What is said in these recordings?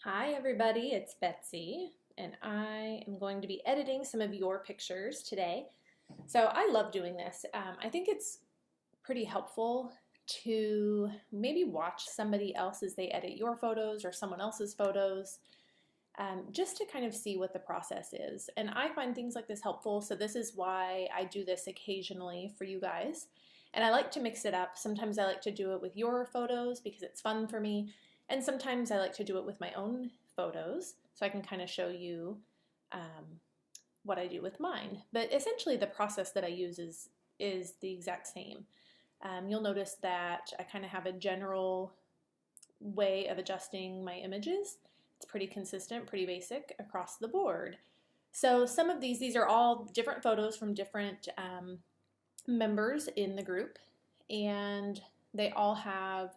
Hi everybody, it's Betsy, and I am going to be editing some of your pictures today. So I love doing this. I think it's pretty helpful to maybe watch somebody else as they edit your photos or someone else's photos, just to kind of see what the process is. And I find things like this helpful, so this is why I do this occasionally for you guys. And I like to mix it up. Sometimes I like to do it with your photos because it's fun for me. And sometimes I like to do it with my own photos so I can kind of show you what I do with mine. But essentially the process that I use is the exact same. You'll notice that I kind of have a general way of adjusting my images. It's pretty consistent, pretty basic across the board. So some of these are all different photos from different members in the group, and they all have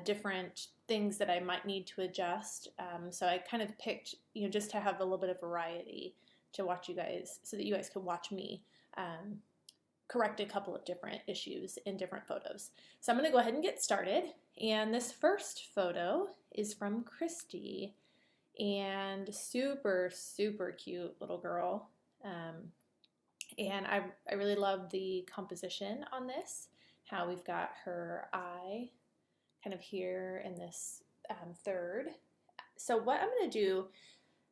different things that I might need to adjust. So I kind of picked, just to have a little bit of variety to watch you guys, so that you guys could watch me correct a couple of different issues in different photos. So I'm going to go ahead and get started. And this first photo is from Christy, and super, super cute little girl. And I really love the composition on this, how we've got her eye kind of here in this third. So what I'm going to do,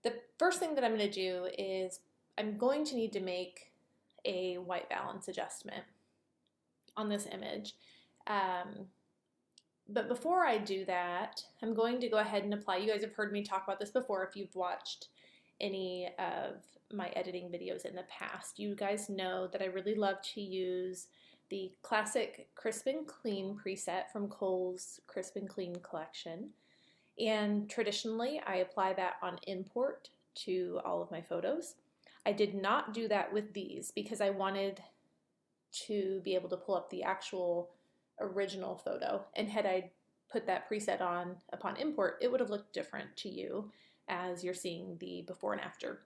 the first thing that I'm going to do is I'm going to need to make a white balance adjustment on this image. But before I do that, I'm going to go ahead and apply. You guys have heard me talk about this before if you've watched any of my editing videos in the past. You guys know that I really love to use the classic Crisp and Clean preset from Kohl's Crisp and Clean collection. And traditionally, I apply that on import to all of my photos. I did not do that with these because I wanted to be able to pull up the actual original photo. And had I put that preset on upon import, it would have looked different to you as you're seeing the before and after.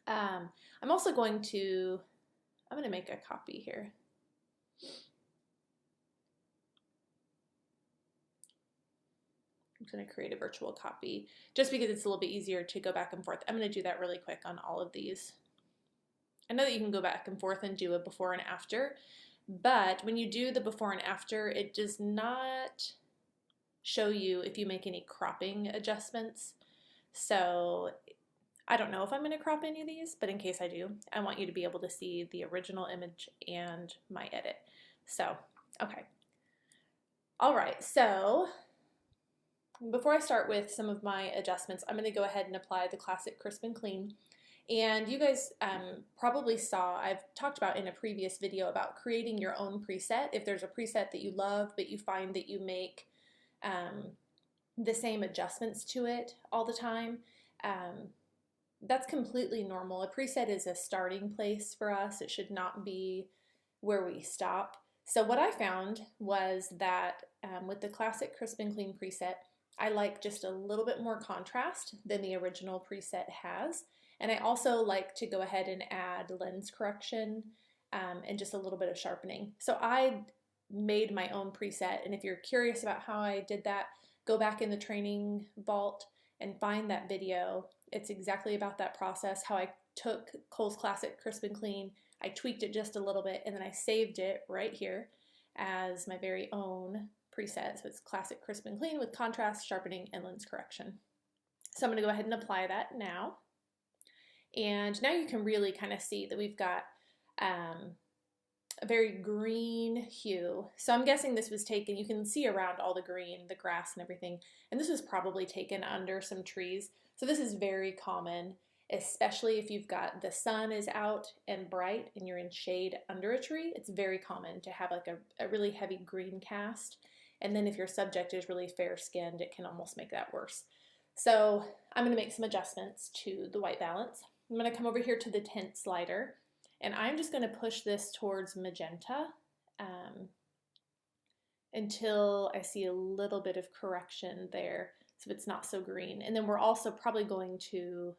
I'm also going to make a copy here. I'm going to create a virtual copy just because it's a little bit easier to go back and forth. I'm going to do that really quick on all of these. I know that you can go back and forth and do a before and after, but when you do the before and after, it does not show you if you make any cropping adjustments. So I don't know if I'm going to crop any of these, but in case I do, I want you to be able to see the original image and my edit. So, okay. All right, so before I start with some of my adjustments, I'm going to go ahead and apply the classic Crisp and Clean. And you guys probably saw, I've talked about in a previous video about creating your own preset. If there's a preset that you love, but you find that you make the same adjustments to it all the time, that's completely normal. A preset is a starting place for us. It should not be where we stop. So what I found was that with the classic Crisp and Clean preset, I like just a little bit more contrast than the original preset has. And I also like to go ahead and add lens correction and just a little bit of sharpening. So I made my own preset, and if you're curious about how I did that, go back in the training vault and find that video. It's exactly about that process, how I took Kohl's Classic Crisp and Clean, I tweaked it just a little bit, and then I saved it right here as my very own preset. So it's Classic Crisp and Clean with contrast, sharpening, and lens correction. So I'm going to go ahead and apply that now. And now you can really kind of see that we've got a very green hue. So I'm guessing this was taken, you can see around all the green, the grass and everything, and this was probably taken under some trees. So this is very common, especially if you've got the sun is out and bright and you're in shade under a tree. It's very common to have like a really heavy green cast. And then if your subject is really fair-skinned, it can almost make that worse. So I'm going to make some adjustments to the white balance. I'm going to come over here to the tint slider, and I'm just going to push this towards magenta until I see a little bit of correction there, so it's not so green. And then we're also probably going to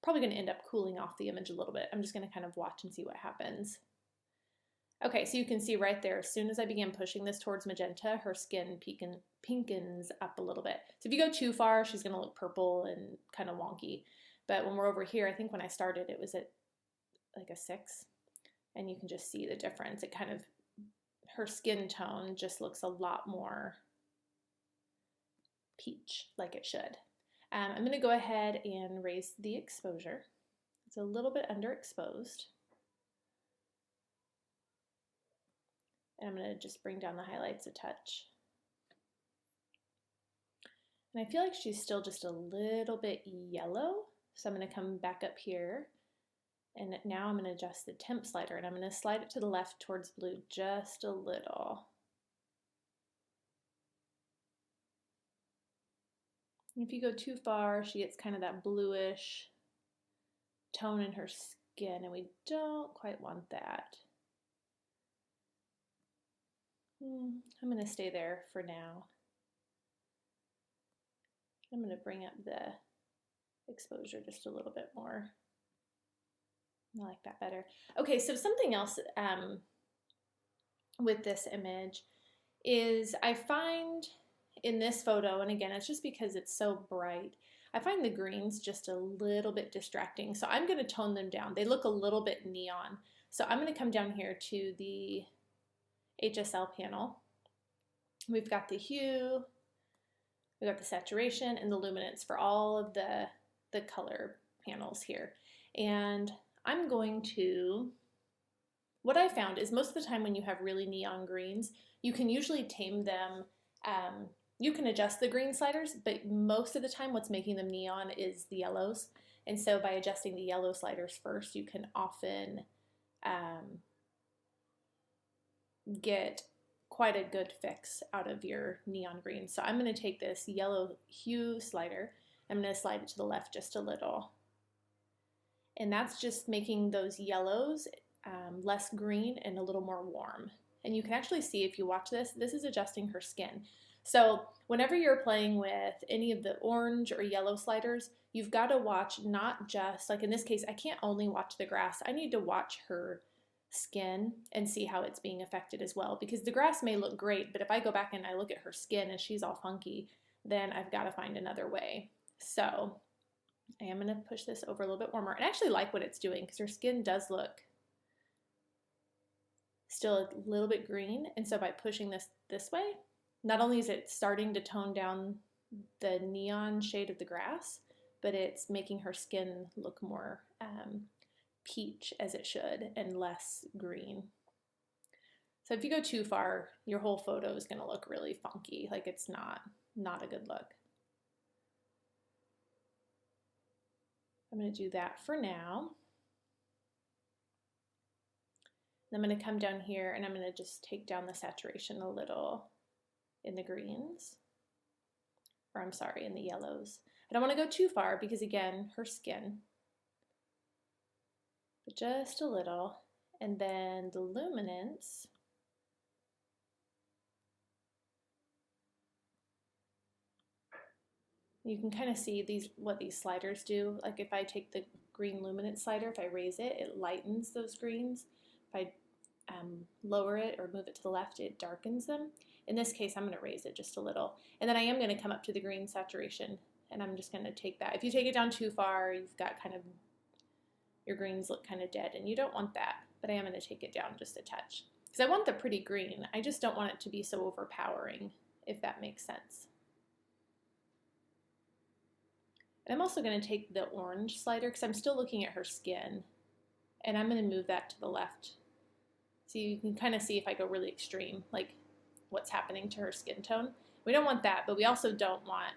end up cooling off the image a little bit. I'm just going to kind of watch and see what happens. Okay, so you can see right there, as soon as I begin pushing this towards magenta, her skin pinkens up a little bit. So if you go too far, she's gonna look purple and kind of wonky. But when we're over here, I think when I started, it was at like a 6, and you can just see the difference. It kind of, her skin tone just looks a lot more peach, like it should. I'm gonna go ahead and raise the exposure. It's a little bit underexposed. And I'm going to just bring down the highlights a touch. And I feel like she's still just a little bit yellow. So I'm going to come back up here. And now I'm going to adjust the temp slider. And I'm going to slide it to the left towards blue just a little. And if you go too far, she gets kind of that bluish tone in her skin. And we don't quite want that. I'm going to stay there for now. I'm going to bring up the exposure just a little bit more. I like that better. Okay, so something else with this image is I find in this photo, and again, it's just because it's so bright, I find the greens just a little bit distracting. So I'm going to tone them down. They look a little bit neon. So I'm going to come down here to the HSL panel. We've got the hue, we've got the saturation and the luminance for all of the color panels here. And I'm going to, what I found is most of the time when you have really neon greens, you can usually tame them. You can adjust the green sliders, but most of the time what's making them neon is the yellows. And so by adjusting the yellow sliders first, you can often get quite a good fix out of your neon green. So I'm going to take this yellow hue slider, I'm going to slide it to the left just a little. And that's just making those yellows less green and a little more warm. And you can actually see if you watch this, this is adjusting her skin. So whenever you're playing with any of the orange or yellow sliders, you've got to watch not just, like in this case, I can't only watch the grass, I need to watch her skin and see how it's being affected as well, because the grass may look great, but if I go back and I look at her skin and she's all funky, then I've got to find another way. So I am going to push this over a little bit warmer. And I actually like what it's doing because her skin does look still a little bit green. And so by pushing this way, not only is it starting to tone down the neon shade of the grass, but it's making her skin look more peach as it should and less green. So if you go too far, your whole photo is going to look really funky, like it's not a good look. I'm going to do that for now. I'm going to come down here and I'm going to just take down the saturation a little in the greens, or I'm sorry, in the yellows. I don't want to go too far because again, her skin, but just a little. And then the luminance, you can kind of see what these sliders do. Like if I take the green luminance slider, if I raise it, it lightens those greens. If I lower it or move it to the left, it darkens them. In this case, I'm going to raise it just a little. And then I am going to come up to the green saturation, and I'm just going to take that. If you take it down too far, you've got kind of, your greens look kind of dead, and you don't want that. But I am going to take it down just a touch. Because I want the pretty green. I just don't want it to be so overpowering, if that makes sense. And I'm also going to take the orange slider, because I'm still looking at her skin, and I'm going to move that to the left. So you can kind of see if I go really extreme, like what's happening to her skin tone. We don't want that, but we also don't want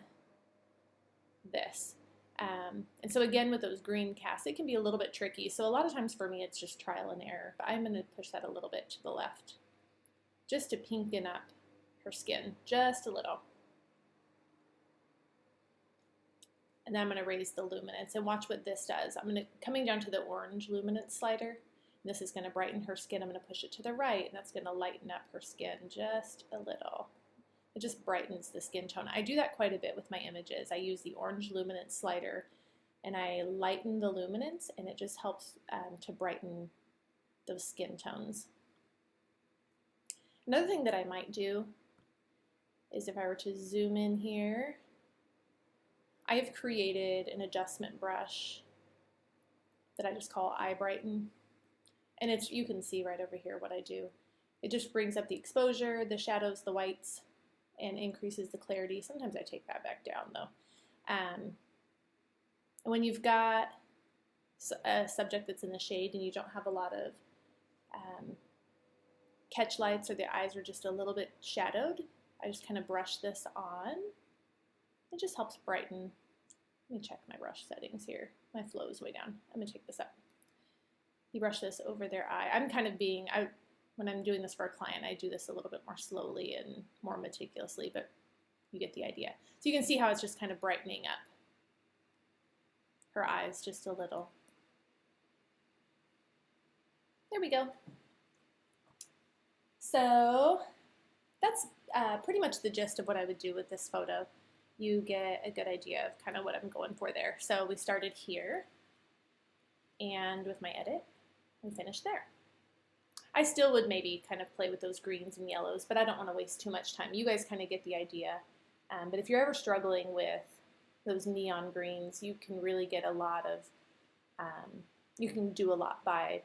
this. And so again, with those green casts, it can be a little bit tricky. So a lot of times for me, it's just trial and error, but I'm going to push that a little bit to the left, just to pinken up her skin, just a little. And then I'm going to raise the luminance and watch what this does. Coming down to the orange luminance slider. And this is going to brighten her skin. I'm going to push it to the right, and that's going to lighten up her skin just a little. It just brightens the skin tone. I do that quite a bit with my images. I use the orange luminance slider, and I lighten the luminance, and it just helps to brighten those skin tones. Another thing that I might do is if I were to zoom in here, I have created an adjustment brush that I just call Eye Brighten. And it's, you can see right over here what I do. It just brings up the exposure, the shadows, the whites, and increases the clarity. Sometimes I take that back down though. And when you've got a subject that's in the shade and you don't have a lot of catch lights, or the eyes are just a little bit shadowed, I just kind of brush this on. It just helps brighten. Let me check my brush settings here. My flow is way down. I'm gonna take this up. You brush this over their eye. I'm kind of being, when I'm doing this for a client, I do this a little bit more slowly and more meticulously, but you get the idea. So you can see how it's just kind of brightening up her eyes just a little. There we go. So that's pretty much the gist of what I would do with this photo. You get a good idea of kind of what I'm going for there. So we started here, and with my edit, we finished there. I still would maybe kind of play with those greens and yellows, but I don't want to waste too much time. You guys kind of get the idea. But if you're ever struggling with those neon greens, you can really get a lot of, you can do a lot by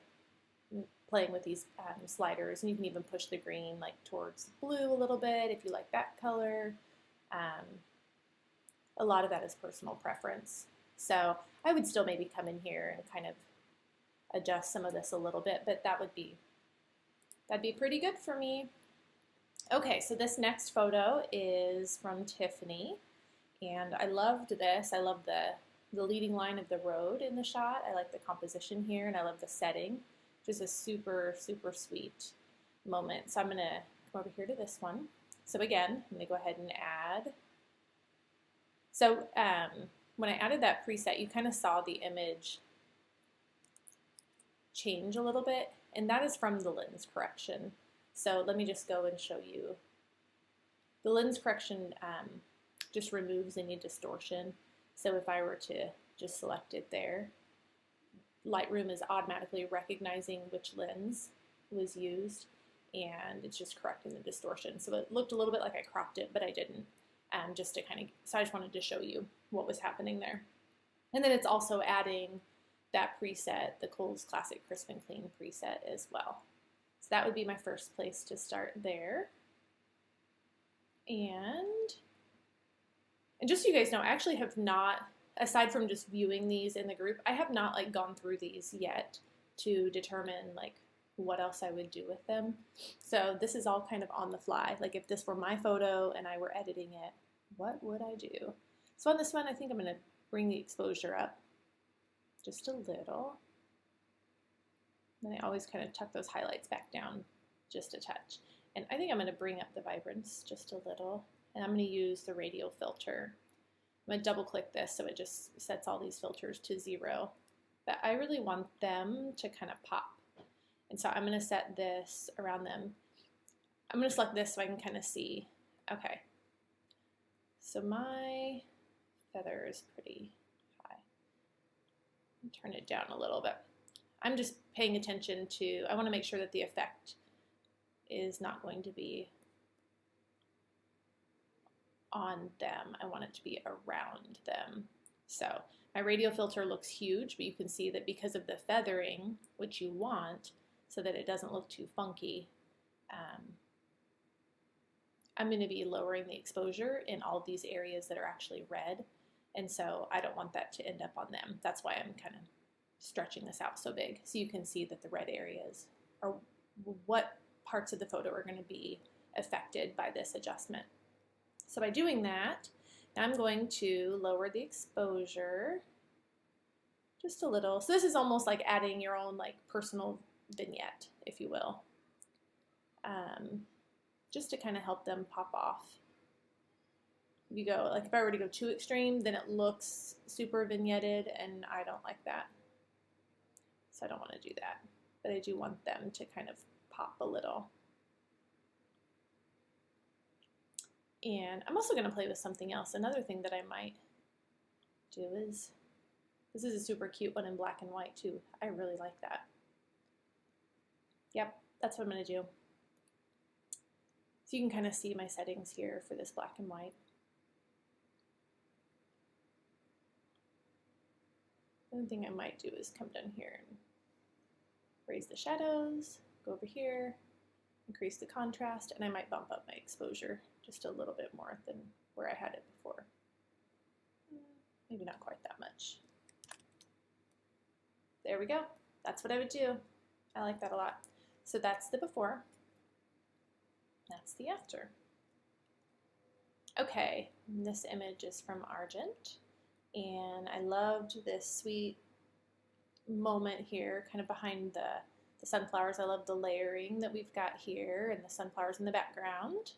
playing with these sliders, and you can even push the green like towards blue a little bit if you like that color. A lot of that is personal preference. So I would still maybe come in here and kind of adjust some of this a little bit, but that'd be pretty good for me. Okay, so this next photo is from Tiffany, and I loved this. I love the leading line of the road in the shot. I like the composition here, and I love the setting. Just a super, super sweet moment. So I'm gonna come over here to this one. So again, I'm gonna go ahead and add. So when I added that preset, you kind of saw the image change a little bit, and that is from the lens correction. So let me just go and show you. The lens correction just removes any distortion. So if I were to just select it there, Lightroom is automatically recognizing which lens was used, and it's just correcting the distortion. So it looked a little bit like I cropped it, but I didn't, just to kind of, so I just wanted to show you what was happening there. And then it's also adding that preset, the Kohl's Classic Crisp and Clean preset as well. So that would be my first place to start there. And just so you guys know, I actually have not, aside from just viewing these in the group, I have not like gone through these yet to determine like what else I would do with them. So this is all kind of on the fly. Like if this were my photo and I were editing it, what would I do? So on this one, I think I'm gonna bring the exposure up just a little. Then I always kind of tuck those highlights back down just a touch. And I think I'm gonna bring up the vibrance just a little, and I'm gonna use the Radial Filter. I'm going to double click this so it just sets all these filters to 0. But I really want them to kind of pop. And so I'm going to set this around them. I'm going to select this so I can kind of see. Okay. So my feather is pretty high. Turn it down a little bit. I'm just paying attention to, I want to make sure that the effect is not going to be on them. I want it to be around them. So my radial filter looks huge, but you can see that because of the feathering, which you want, so that it doesn't look too funky, I'm going to be lowering the exposure in all of these areas that are actually red, and so I don't want that to end up on them. That's why I'm kind of stretching this out so big, so you can see that the red areas are what parts of the photo are going to be affected by this adjustment. So by doing that, now I'm going to lower the exposure just a little. So this is almost like adding your own like personal vignette, if you will, just to kind of help them pop off. If you go, like if I were to go too extreme, then it looks super vignetted, and I don't like that. So I don't want to do that, but I do want them to kind of pop a little. And I'm also going to play with something else. Another thing that I might do is, this is a super cute one in black and white too. I really like that. Yep, that's what I'm going to do. So you can kind of see my settings here for this black and white. One thing I might do is come down here and raise the shadows, go over here, increase the contrast, and I might bump up my exposure just a little bit more than where I had it before. Maybe not quite that much. There we go. That's what I would do. I like that a lot. So that's the before. That's the after. Okay, this image is from Argent, and I loved this sweet moment here, kind of behind the sunflowers. I love the layering that we've got here and the sunflowers in the background.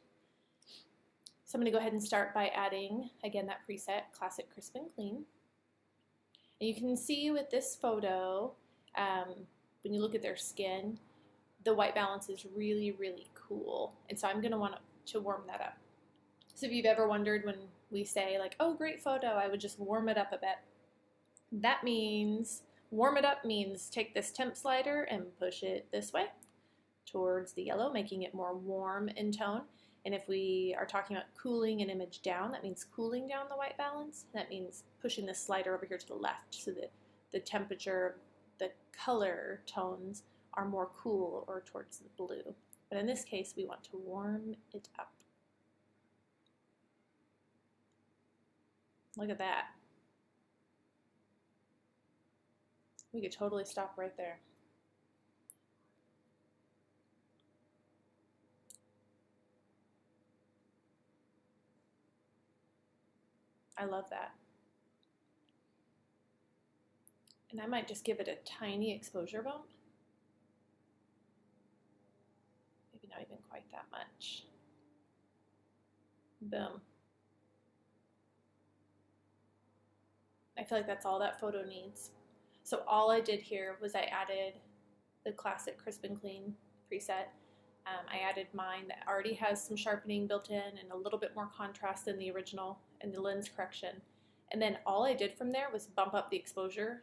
So I'm going to go ahead and start by adding, again, that preset, Classic Crisp and Clean. And you can see with this photo, when you look at their skin, the white balance is really, really cool. And so I'm going to want to warm that up. So if you've ever wondered when we say like, oh, great photo, I would just warm it up a bit. That means, warm it up means take this temp slider and push it this way towards the yellow, making it more warm in tone. And if we are talking about cooling an image down, that means cooling down the white balance. That means pushing this slider over here to the left so that the temperature, the color tones are more cool or towards the blue. But in this case, we want to warm it up. Look at that. We could totally stop right there. I love that. And I might just give it a tiny exposure bump. Maybe not even quite that much. Boom. I feel like that's all that photo needs. So all I did here was I added the Classic Crisp and Clean preset. I added mine that already has some sharpening built in and a little bit more contrast than the original and the lens correction. And then all I did from there was bump up the exposure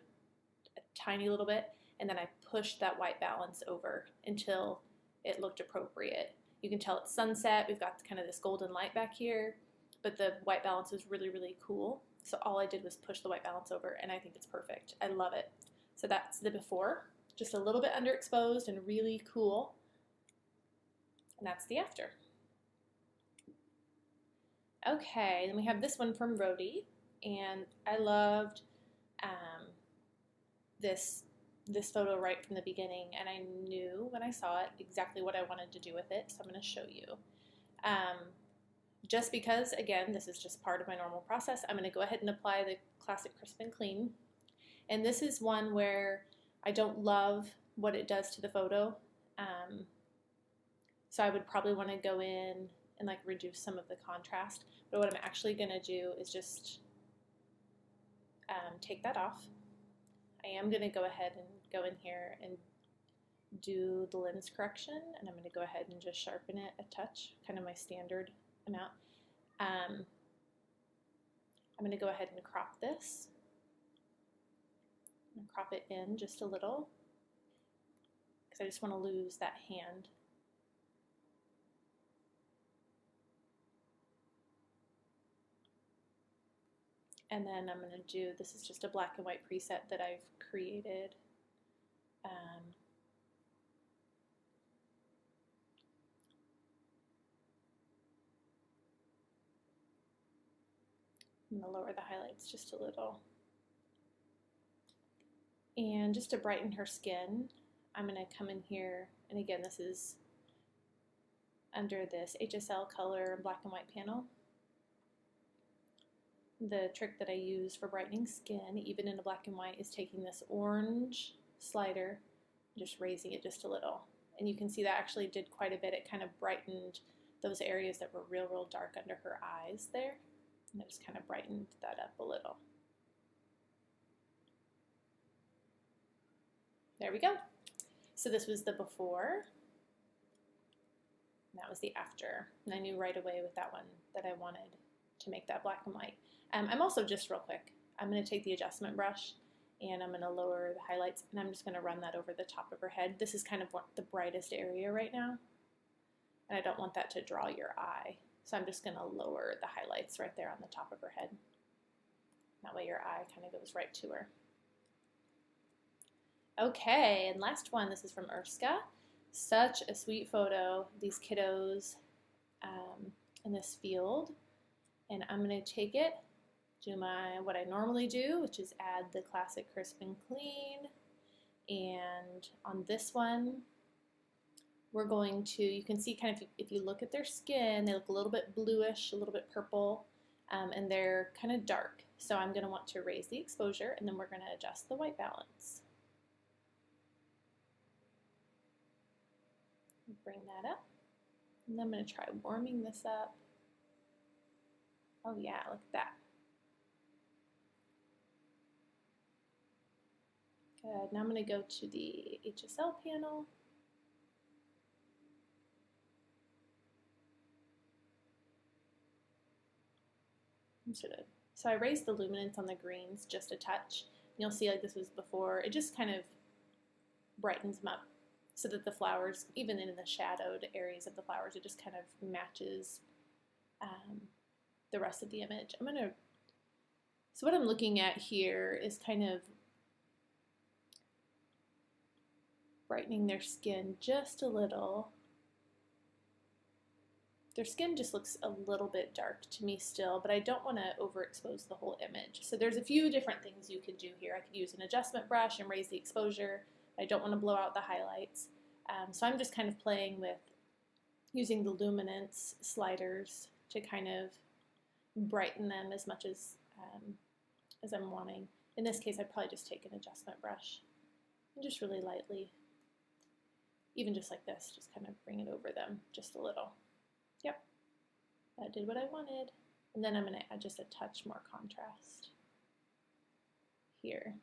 a tiny little bit, and then I pushed that white balance over until it looked appropriate. You can tell it's sunset. We've got kind of this golden light back here, but the white balance is really, really cool. So all I did was push the white balance over, and I think it's perfect. I love it. So that's the before, just a little bit underexposed and really cool. And that's the after. Okay, then we have this one from Rody, and I loved this photo right from the beginning, and I knew when I saw it exactly what I wanted to do with it, so I'm going to show you. Just because, again, this is just part of my normal process, I'm going to go ahead and apply the Classic Crisp and Clean. And this is one where I don't love what it does to the photo. So I would probably want to go in and like reduce some of the contrast. But what I'm actually going to do is just take that off. I am going to go ahead and go in here and do the lens correction, and I'm going to go ahead and just sharpen it a touch, kind of my standard amount. I'm going to go ahead and crop this. I'm going to crop it in just a little because I just want to lose that hand. And then I'm going to do, this is just a black and white preset that I've created. I'm going to lower the highlights just a little. And just to brighten her skin, I'm going to come in here, and again, this is under this HSL color black and white panel. The trick that I use for brightening skin, even in a black and white, is taking this orange slider and just raising it just a little. And you can see that actually did quite a bit. It kind of brightened those areas that were real, real dark under her eyes there. And it just kind of brightened that up a little. There we go. So this was the before, and that was the after. And I knew right away with that one that I wanted to make that black and white. I'm also, just real quick, I'm going to take the adjustment brush and I'm going to lower the highlights, and I'm just going to run that over the top of her head. This is kind of the brightest area right now. and I don't want that to draw your eye. So I'm just going to lower the highlights right there on the top of her head. That way your eye kind of goes right to her. Okay, and last one, this is from Erska. Such a sweet photo, these kiddos in this field. And I'm going to take it, do what I normally do, which is add the classic crisp and clean. And on this one, we're going to, you can see kind of, if you look at their skin, they look a little bit bluish, a little bit purple, and they're kind of dark. So I'm going to want to raise the exposure, and then we're going to adjust the white balance. Bring that up, and then I'm going to try warming this up. Oh yeah, look at that. Good, now I'm going to go to the HSL panel. So I raised the luminance on the greens just a touch. You'll see like this was before, it just kind of brightens them up so that the flowers, even in the shadowed areas of the flowers, it just kind of matches the rest of the image. So what I'm looking at here is kind of brightening their skin just a little. Their skin just looks a little bit dark to me still, but I don't want to overexpose the whole image. So there's a few different things you could do here. I could use an adjustment brush and raise the exposure. I don't want to blow out the highlights. So I'm just kind of playing with using the luminance sliders to kind of brighten them as much as I'm wanting. In this case, I'd probably just take an adjustment brush and just really lightly, even just like this, just kind of bring it over them just a little. Yep, that did what I wanted. And then I'm going to add just a touch more contrast here.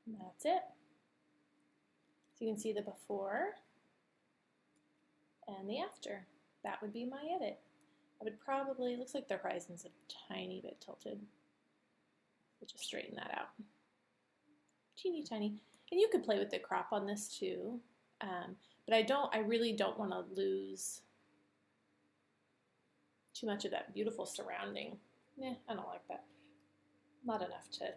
And that's it. So you can see the before and the after. That would be my edit. I would probably, looks like the horizon's a tiny bit tilted. We'll just straighten that out. Teeny tiny. And you could play with the crop on this too. But I really don't want to lose too much of that beautiful surrounding. I don't like that. Not enough to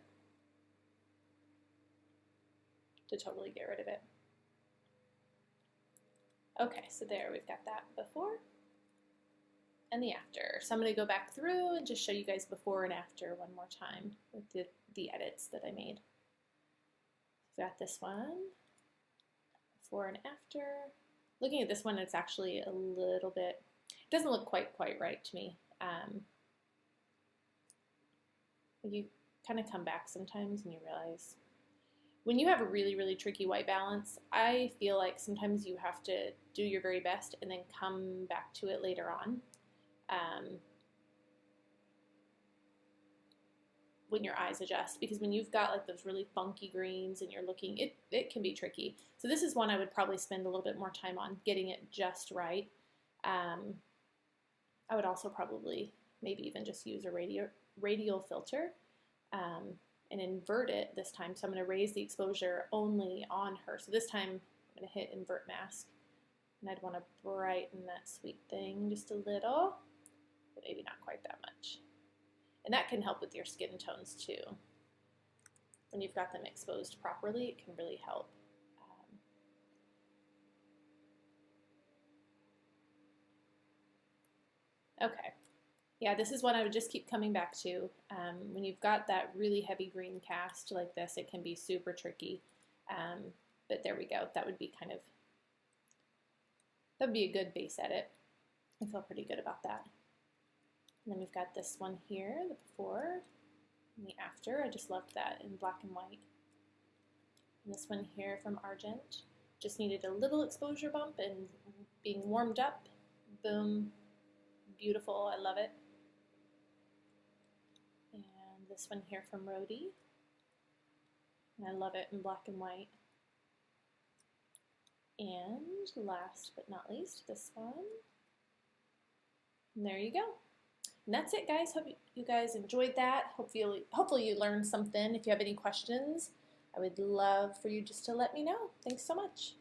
totally get rid of it. Okay, so there we've got that before and the after. So I'm going to go back through and just show you guys before and after one more time with the edits that I made. Got this one, before and after. Looking at this one, it's actually a little bit, it doesn't look quite right to me. You kind of come back sometimes and you realize when you have a really tricky white balance, I feel like sometimes you have to do your very best and then come back to it later on. When your eyes adjust, because when you've got like those really funky greens and you're looking, it can be tricky. So this is one I would probably spend a little bit more time on getting it just right. I would also probably maybe even just use a radial filter and invert it this time. So I'm going to raise the exposure only on her. So this time I'm going to hit invert mask, and I'd want to brighten that sweet thing just a little, but maybe not quite that much. And that can help with your skin tones too. When you've got them exposed properly, it can really help. Okay, yeah, this is one I would just keep coming back to. When you've got that really heavy green cast like this, it can be super tricky. But there we go. That would be a good base edit. I feel pretty good about that. And then we've got this one here, the before and the after. I just loved that in black and white. And this one here from Argent. Just needed a little exposure bump and being warmed up. Boom. Beautiful. I love it. And this one here from Rhodey. And I love it in black and white. And last but not least, this one. And there you go. And that's it, guys. Hope you guys enjoyed that. Hopefully you learned something. If you have any questions, I would love for you just to let me know. Thanks so much.